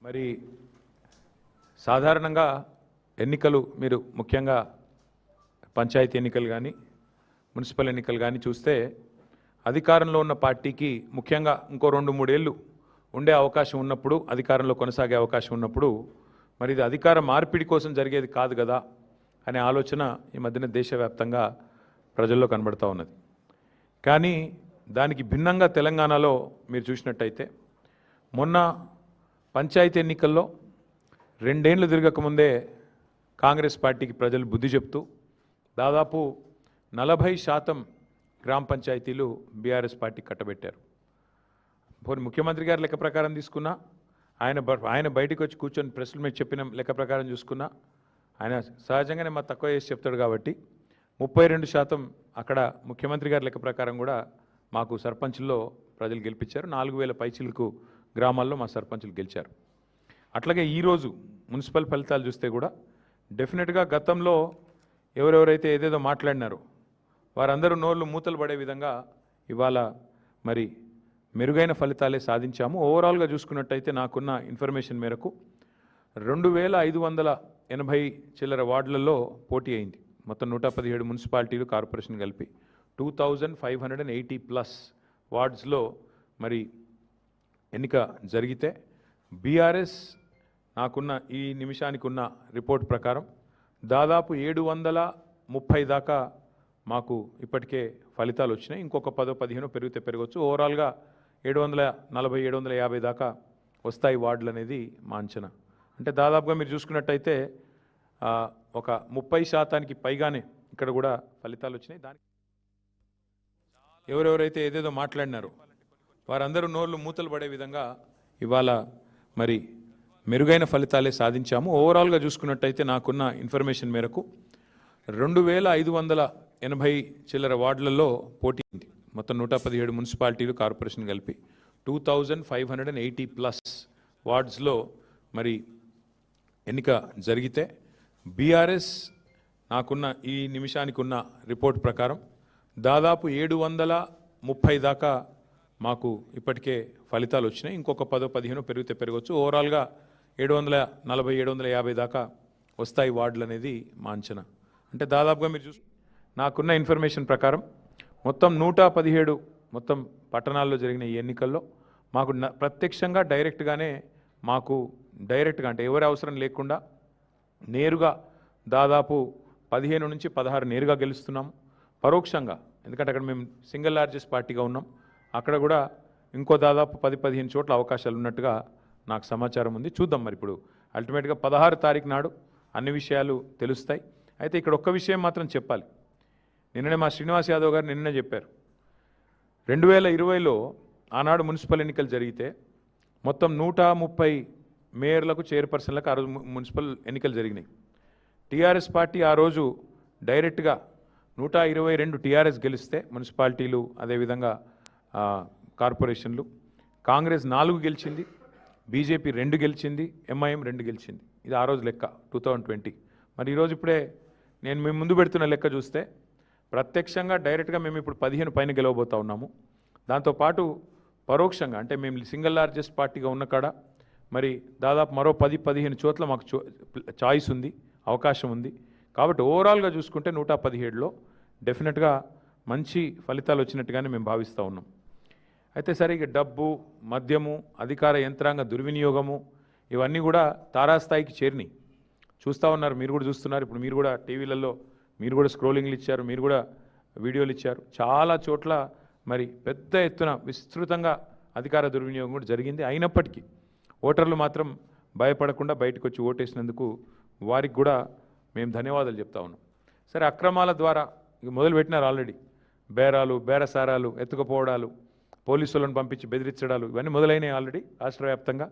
మరి సాధారణంగా ఎన్నికలు మీరు ముఖ్యంగా పంచాయతీ ఎన్నికలు కానీ మున్సిపల్ ఎన్నికలు కానీ చూస్తే అధికారంలో ఉన్న పార్టీకి ముఖ్యంగా ఇంకో 2-3 ఏళ్ళు ఉండే అవకాశం ఉన్నప్పుడు అధికారంలో కొనసాగే అవకాశం ఉన్నప్పుడు మరి ఇది అధికార మార్పిడి కోసం జరిగేది కాదు కదా అనే ఆలోచన ఈ మధ్యన దేశవ్యాప్తంగా ప్రజల్లో కనబడతా ఉన్నది. కానీ దానికి భిన్నంగా తెలంగాణలో మీరు చూసినట్టయితే మొన్న పంచాయతీ ఎన్నికల్లో 2 ఏళ్ళు తిరగకముందే కాంగ్రెస్ పార్టీకి ప్రజలు బుద్ధి చెప్తూ దాదాపు 40% గ్రామ పంచాయతీలు బీఆర్ఎస్ పార్టీ కట్టబెట్టారు. పోనీ ముఖ్యమంత్రి గారు లెక్క ప్రకారం తీసుకున్నా, ఆయన బయటకు వచ్చి కూర్చొని ప్రెస్ల మీద చెప్పిన లెక్క ప్రకారం చూసుకున్నా ఆయన సహజంగానే మా తక్కువ చేసి చెప్తాడు కాబట్టి 32% అక్కడ ముఖ్యమంత్రి గారి లెక్క ప్రకారం కూడా మాకు సర్పంచుల్లో ప్రజలు గెలిపించారు. 4000 పైచిలకు గ్రామాల్లో మా సర్పంచులు గెలిచారు. అట్లాగే ఈరోజు మున్సిపల్ ఫలితాలు చూస్తే కూడా డెఫినెట్గా గతంలో ఎవరెవరైతే ఏదేదో మాట్లాడినారో వారందరూ నోళ్ళు మూతలు పడే విధంగా ఇవాళ మరి మెరుగైన ఫలితాలే సాధించాము. ఓవరాల్గా చూసుకున్నట్టయితే నాకున్న ఇన్ఫర్మేషన్ మేరకు 2580 చిల్లర వార్డులలో పోటీ అయింది. మొత్తం 117 మున్సిపాలిటీలు కార్పొరేషన్ కలిపి 2580+ వార్డ్స్లో మరి ఎన్నిక జరిగితే బీఆర్ఎస్ నాకున్న ఈ నిమిషానికి ఉన్న రిపోర్ట్ ప్రకారం దాదాపు 730 దాకా మాకు ఇప్పటికే ఫలితాలు వచ్చినాయి. ఇంకొక 10-15 పెరిగితే పెరగవచ్చు. ఓవరాల్గా 740-750 దాకా వస్తాయి వార్డులు అనేది మా అంచనా. అంటే దాదాపుగా మీరు చూసుకున్నట్టయితే ఒక 30% పైగానే ఇక్కడ కూడా ఫలితాలు వచ్చినాయి. దానికి ఎవరెవరైతే ఏదేదో మాట్లాడినారో వారందరూ నోళ్ళు మూతలు పడే విధంగా ఇవాళ మరి మెరుగైన ఫలితాలే సాధించాము. ఓవరాల్గా చూసుకున్నట్టయితే నాకున్న ఇన్ఫర్మేషన్ మేరకు 2580 చిల్లర వార్డులలో పోటీ ఉంది. మొత్తం 117 మున్సిపాలిటీలు కార్పొరేషన్ కలిపి 2580+ వార్డ్స్లో మరి ఎన్నిక జరిగితే బీఆర్ఎస్ నాకున్న ఈ నిమిషానికి ఉన్న రిపోర్ట్ ప్రకారం దాదాపు 730 దాకా మాకు ఇప్పటికే ఫలితాలు వచ్చినాయి. ఇంకొక 10-15 పెరిగితే పెరగవచ్చు. ఓవరాల్గా 740-750 దాకా వస్తాయి వార్డులు అనేది మా అంచనా. అంటే దాదాపుగా మీరు నాకున్న ఇన్ఫర్మేషన్ ప్రకారం మొత్తం 117 మొత్తం పట్టణాల్లో జరిగిన ఈ ఎన్నికల్లో మాకు ప్రత్యక్షంగా డైరెక్ట్గానే అంటే ఎవరి అవసరం లేకుండా నేరుగా దాదాపు 15-16 నేరుగా గెలుస్తున్నాము. పరోక్షంగా ఎందుకంటే అక్కడ మేము సింగిల్ లార్జెస్ట్ పార్టీగా ఉన్నాం. అక్కడ కూడా ఇంకో దాదాపు 10-15 చోట్ల అవకాశాలు ఉన్నట్టుగా నాకు సమాచారం ఉంది. చూద్దాం మరి ఇప్పుడు అల్టిమేట్గా 16 తారీఖు నాడు అన్ని విషయాలు తెలుస్తాయి. అయితే ఇక్కడ ఒక్క విషయం మాత్రం చెప్పాలి. నిన్ననే మా శ్రీనివాస్ యాదవ్ గారు నిన్ననే చెప్పారు. 2020లో ఆనాడు మున్సిపల్ ఎన్నికలు జరిగితే మొత్తం 130 మేయర్లకు చైర్పర్సన్లకు ఆ రోజు మున్సిపల్ ఎన్నికలు జరిగినాయి. టీఆర్ఎస్ పార్టీ ఆ రోజు డైరెక్ట్గా 122 టీఆర్ఎస్ గెలిస్తే మున్సిపాలిటీలు అదేవిధంగా కార్పొరేషన్లు, కాంగ్రెస్ 4 గెలిచింది, బీజేపీ 2 గెలిచింది, ఎంఐఎం 2 గెలిచింది. ఇది ఆ రోజు లెక్క 2020. మరి ఈరోజు ఇప్పుడే నేను మేము ముందు పెడుతున్న లెక్క చూస్తే ప్రత్యక్షంగా డైరెక్ట్గా మేము ఇప్పుడు 15 పైన గెలవబోతూ ఉన్నాము. దాంతోపాటు పరోక్షంగా అంటే మేము సింగిల్ లార్జెస్ట్ పార్టీగా ఉన్న కాడ మరి దాదాపు మరో 10-15 చోట్ల మాకు చాయిస్ ఉంది, అవకాశం ఉంది. కాబట్టి ఓవరాల్గా చూసుకుంటే 117లో డెఫినెట్గా మంచి ఫలితాలు వచ్చినట్టుగానే మేము భావిస్తూ ఉన్నాం. అయితే సరే ఇక డబ్బు, మద్యము, అధికార యంత్రాంగ దుర్వినియోగము ఇవన్నీ కూడా తారాస్థాయికి చేరినాయి. చూస్తూ ఉన్నారు, మీరు కూడా చూస్తున్నారు. ఇప్పుడు మీరు కూడా టీవీలలో మీరు కూడా స్క్రోలింగ్లు ఇచ్చారు, మీరు కూడా వీడియోలు ఇచ్చారు. చాలా చోట్ల మరి పెద్ద ఎత్తున విస్తృతంగా అధికార దుర్వినియోగం కూడా జరిగింది. అయినప్పటికీ ఓటర్లు మాత్రం భయపడకుండా బయటకు వచ్చి ఓటేసినందుకు వారికి కూడా మేము ధన్యవాదాలు చెప్తా ఉన్నాం. సరే అక్రమాల ద్వారా ఇక మొదలుపెట్టినారు ఆల్రెడీ. బేరాలు, బేరసారాలు, ఎత్తుకుపోవడాలు, పోలీసులను పంపించి బెదిరించడాలు ఇవన్నీ మొదలైనవి ఆల్రెడీ రాష్ట్ర వ్యాప్తంగా.